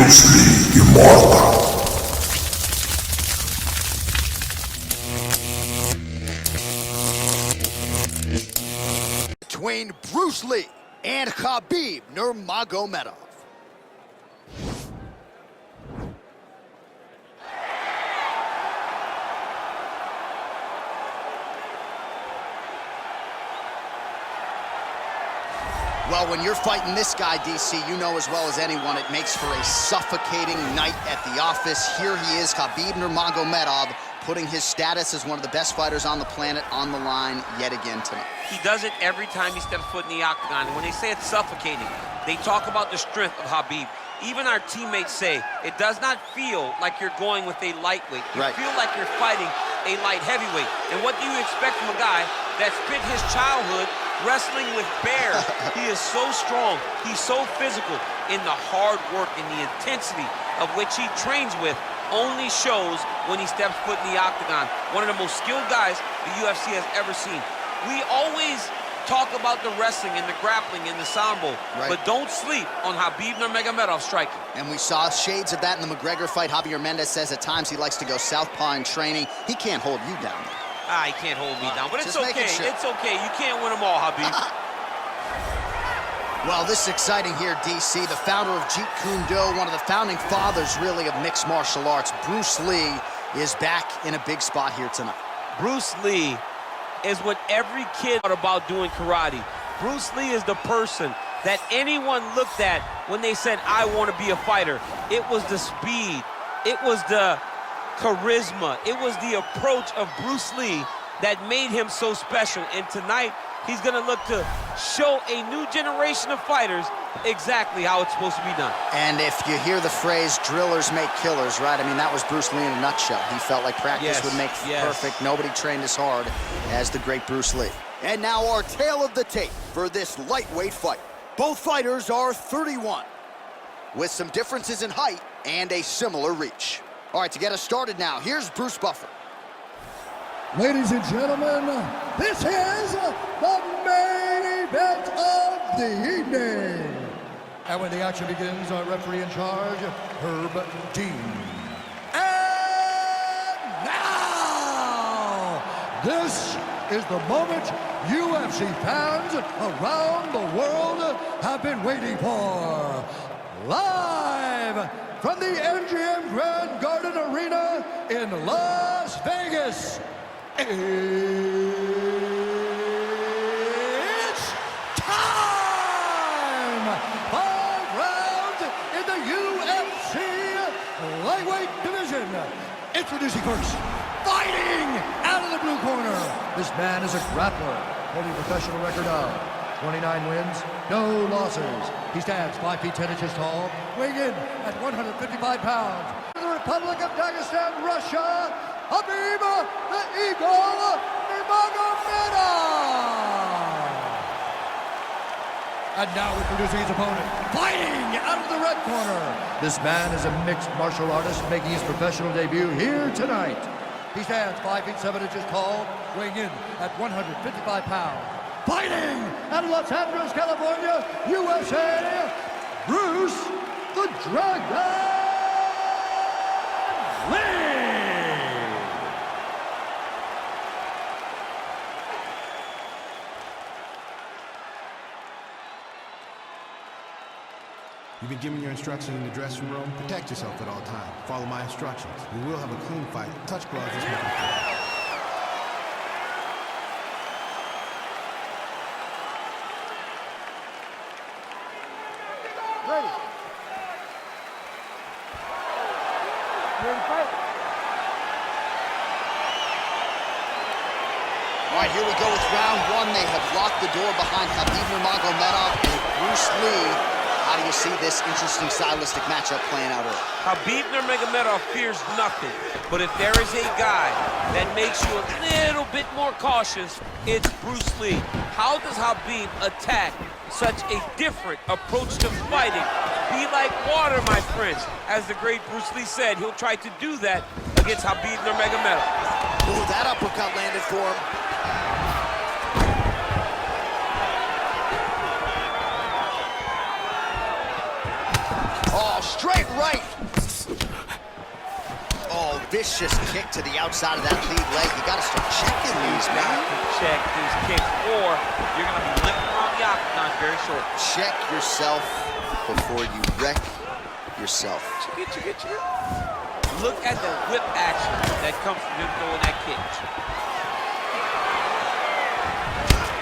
Bruce Lee Immortal. Between Bruce Lee and Khabib Nurmagomedov. Well, when you're fighting this guy, DC, you know as well as anyone, it makes for a suffocating night at the office. Here he is, Khabib Nurmagomedov, putting his status as one of the best fighters on the planet on the line yet again tonight. He does it every time he steps foot in the octagon. And when they say it's suffocating, they talk about the strength of Khabib. Even our teammates say it does not feel like you're going with a lightweight. You feel like you're fighting a light heavyweight. And what do you expect from a guy that spent his childhood wrestling with bears? He is so strong, he's so physical, in the hard work and the intensity of which he trains with only shows when he steps foot in the octagon. One of the most skilled guys the UFC has ever seen. We always talk about the wrestling and the grappling and the sambo, but don't sleep on Khabib Nurmagomedov striking. And we saw shades of that in the McGregor fight. Javier Mendez says at times he likes to go southpaw in training. He can't hold you down. He can't hold me down, but it's okay. Sure. It's okay. You can't win them all, Khabib. Well, this is exciting here, DC. The founder of Jeet Kune Do, one of the founding fathers, really, of mixed martial arts, Bruce Lee, is back in a big spot here tonight. Bruce Lee is what every kid thought about doing karate. Bruce Lee is the person that anyone looked at when they said, I want to be a fighter. It was the speed. It was the charisma. It was the approach of Bruce Lee that made him so special. And tonight, he's going to look to show a new generation of fighters exactly how it's supposed to be done. And if you hear the phrase, drillers make killers, right? I mean, that was Bruce Lee in a nutshell. He felt like practice would make perfect. Nobody trained as hard as the great Bruce Lee. And now our tale of the tape for this lightweight fight. Both fighters are 31, with some differences in height and a similar reach. All right, to get us started now, here's Bruce Buffer. Ladies and gentlemen, this is the main event of the evening. And when the action begins, our referee in charge, Herb Dean. And now, this is the moment UFC fans around the world have been waiting for. Live from the MGM Grand Garden Arena in Las Vegas. It's time! 5 rounds in the UFC lightweight division. Introducing first, fighting out of the blue corner. This man is a grappler, holding a professional record of 29 wins, no losses. He stands 5 feet 10 inches tall, weighing in at 155 pounds. The Republic of Dagestan, Russia, Khabib the Eagle Nurmagomedov. And now introducing his opponent, fighting out of the red corner. This man is a mixed martial artist making his professional debut here tonight. He stands 5 feet 7 inches tall, weighing in at 155 pounds. Fighting out of Los Angeles, California, USA, Bruce the Dragon Lee. You've been given your instructions in the dressing room. Protect yourself at all times. Follow my instructions. We will have a clean fight. Touch gloves is making fun. Ready. Ready to fight? All right, here we go with round one. They have locked the door behind Khabib Nurmagomedov and Bruce Lee. How do you see this interesting stylistic matchup playing out early? Khabib Nurmagomedov fears nothing, but if there is a guy that makes you a little bit more cautious, it's Bruce Lee. How does Khabib attack such a different approach to fighting? Be like water, my friends. As the great Bruce Lee said, he'll try to do that against Khabib Nurmagomedov. Oh, that uppercut landed for him. Oh, straight right. Oh, vicious kick to the outside of that lead leg. You got to start checking these, man. You got to check these kicks, or you're going to be limping around the octagon very short. Check yourself before you wreck yourself. Look at the whip action that comes from him throwing that kick.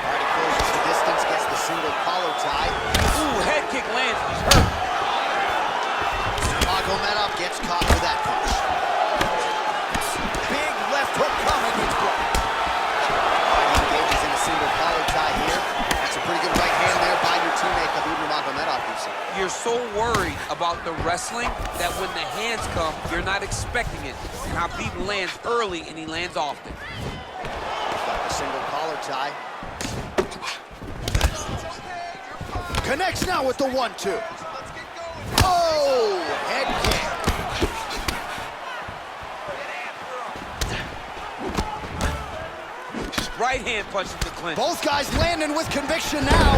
All right, he closes the distance, gets the single collar tie. Ooh, head kick lands, he's hurt. Nurmagomedov gets caught with that punch. Big left hook coming, it's blocked. All right, he engages in a single collar tie here. That's a pretty good right hand there by your teammate, Khabib Nurmagomedov. You're so worried about the wrestling that when the hands come, you're not expecting it. Khabib lands early and he lands often. Got the single collar tie. Connects now with the 1-2. Oh, head kick. Right hand punches the clinch. Both guys landing with conviction now.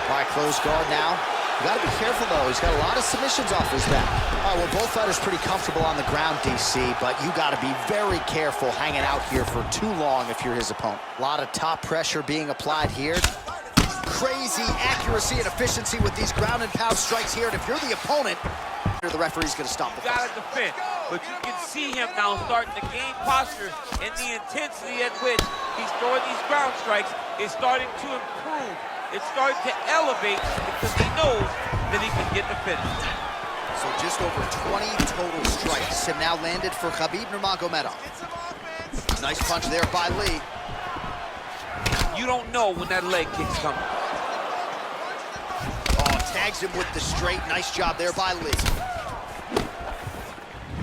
All right, closed guard now. You gotta be careful though. He's got a lot of submissions off his back. All right, well, both fighters pretty comfortable on the ground, DC, but you gotta be very careful hanging out here for too long if you're his opponent. A lot of top pressure being applied here. Crazy accuracy and efficiency with these ground and pound strikes here. And if you're the opponent, the referee's gonna stop the fight. Got to defend, but you can see him now starting to gain posture, and the intensity at which he's throwing these ground strikes is starting to improve. It's starting to elevate because he knows that he can get the finish. So just over 20 total strikes have now landed for Khabib Nurmagomedov. Nice punch there by Lee. You don't know when that leg kick's coming. Oh, tags him with the straight. Nice job there by Lee.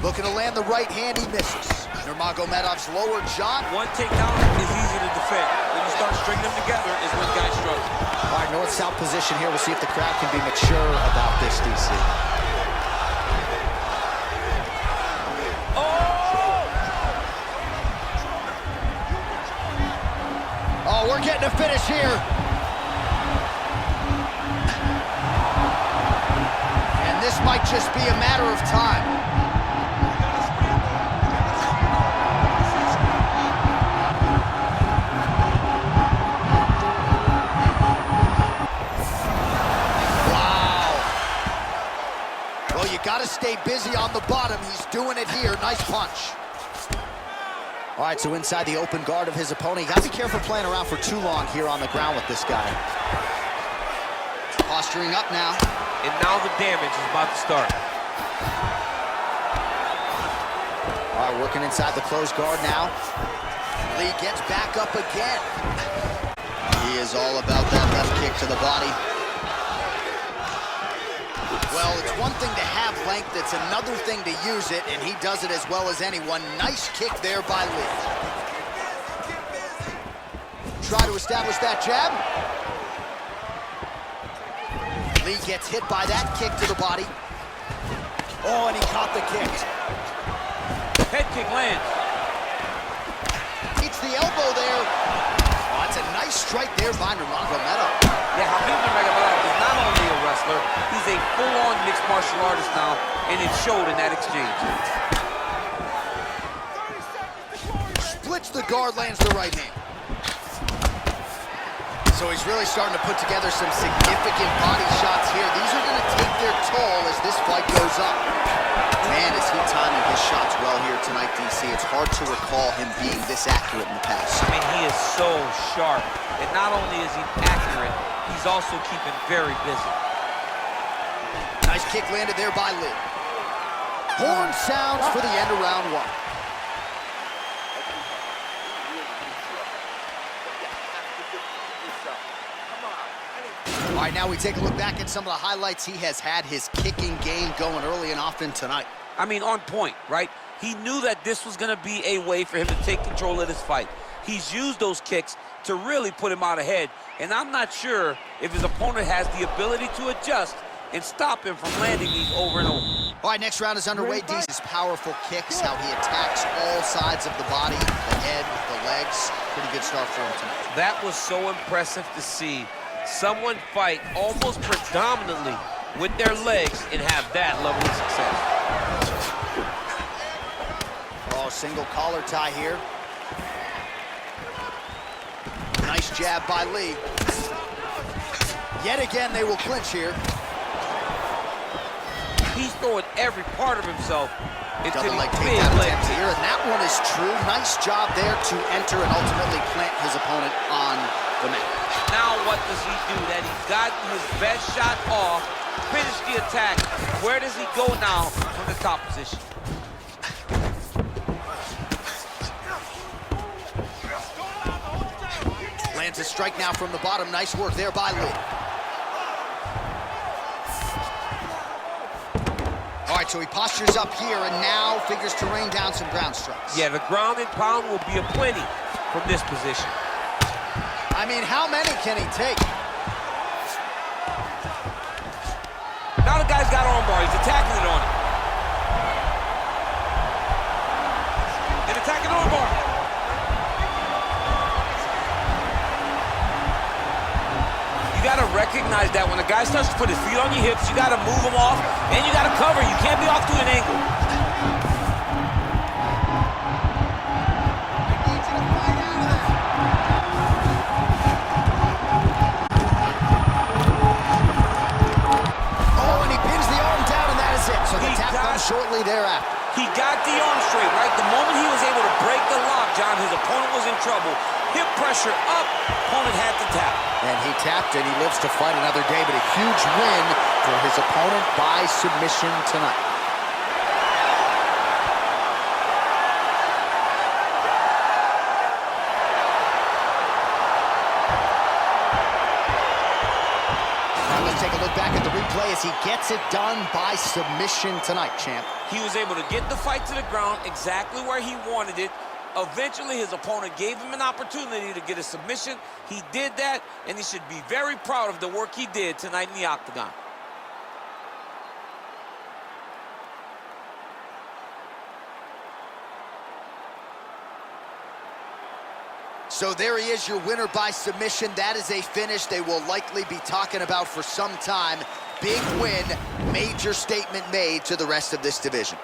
Looking to land the right hand, he misses. Nurmagomedov's lower jaw. One takedown is easy to defend. When you start stringing them together is when guys struggle. All right, north-south position here. We'll see if the crowd can be mature about this, DC. Oh, we're getting a finish here. And this might just be a matter of time. Got to stay busy on the bottom. He's doing it here. Nice punch. All right, so inside the open guard of his opponent. You got to be careful playing around for too long here on the ground with this guy. Posturing up now. And now the damage is about to start. All right, working inside the closed guard now. Lee gets back up again. He is all about that left kick to the body. Well, it's one thing to have length, it's another thing to use it, and he does it as well as anyone. Nice kick there by Lee. Try to establish that jab. Lee gets hit by that kick to the body. Oh, and he caught the kick. Head kick lands. Eats the elbow there. Oh, that's a nice strike there by Nurmagomedov. Yeah, Khabib Nurmagomedov is not only a wrestler, he's a full-on mixed martial artist now, and it showed in that exchange. Splits the guard, lands the right hand. So he's really starting to put together some significant body shots here. These are going to take their toll as this fight goes up. Man, is he timing his shots well here tonight, DC. It's hard to recall him being this accurate in the past. I mean, he is so sharp. And not only is he accurate, he's also keeping very busy. Nice kick landed there by Lee. Horn sounds for the end of round one. All right, now we take a look back at some of the highlights. He has had his kicking game going early and often tonight. I mean, on point, right? He knew that this was going to be a way for him to take control of this fight. He's used those kicks to really put him out ahead, and I'm not sure if his opponent has the ability to adjust and stop him from landing these over and over. All right, next round is underway. His powerful kicks, how he attacks all sides of the body, the head, the legs. Pretty good start for him tonight. That was so impressive to see. someone fight almost predominantly with their legs and have that level of success. Oh, single collar tie here. Nice jab by Lee. Yet again, they will clinch here. He's throwing every part of himself into Double these leg big takedown leg attempt kicks. here, and that one is true. Nice job there to enter and ultimately plant his opponent on the mat. Now what does he do? That he's gotten his best shot off, finish the attack. Where does he go now from the top position? Lands a strike now from the bottom. Nice work there by Lee. All right, so he postures up here and now figures to rain down some ground strikes. Yeah, the ground and pound will be aplenty from this position. I mean, how many can he take? Now the guy's got armbar. He's attacking it on him. And attacking armbar. You got to recognize that when a guy starts to put his feet on your hips, you got to move him off, and you got to cover. You can't be off to an angle. Oh, and he pins the arm down, and that is it. So the tap comes shortly thereafter. He got the arm straight, right? The moment he was able to break the lock, John, his opponent was in trouble. Hip pressure up, opponent had to tap. And he tapped, and he lives to fight another day, but a huge win for his opponent by submission tonight. Now let's take a look back at the replay as he gets it done by submission tonight, champ. He was able to get the fight to the ground exactly where he wanted it. Eventually, his opponent gave him an opportunity to get a submission. He did that, and he should be very proud of the work he did tonight in the octagon. So there he is, your winner by submission. That is a finish they will likely be talking about for some time. Big win, major statement made to the rest of this division.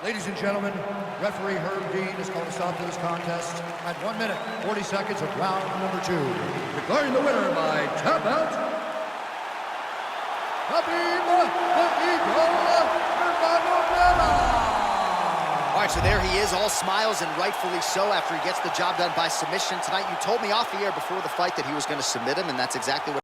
Ladies and gentlemen, referee Herb Dean has called a stop to this contest at 1 minute, 40 seconds of round number 2. Declaring the winner by tap out, Khabib Nurmagomedov. All right, so there he is, all smiles, and rightfully so after he gets the job done by submission tonight. You told me off the air before the fight that he was going to submit him, and that's exactly what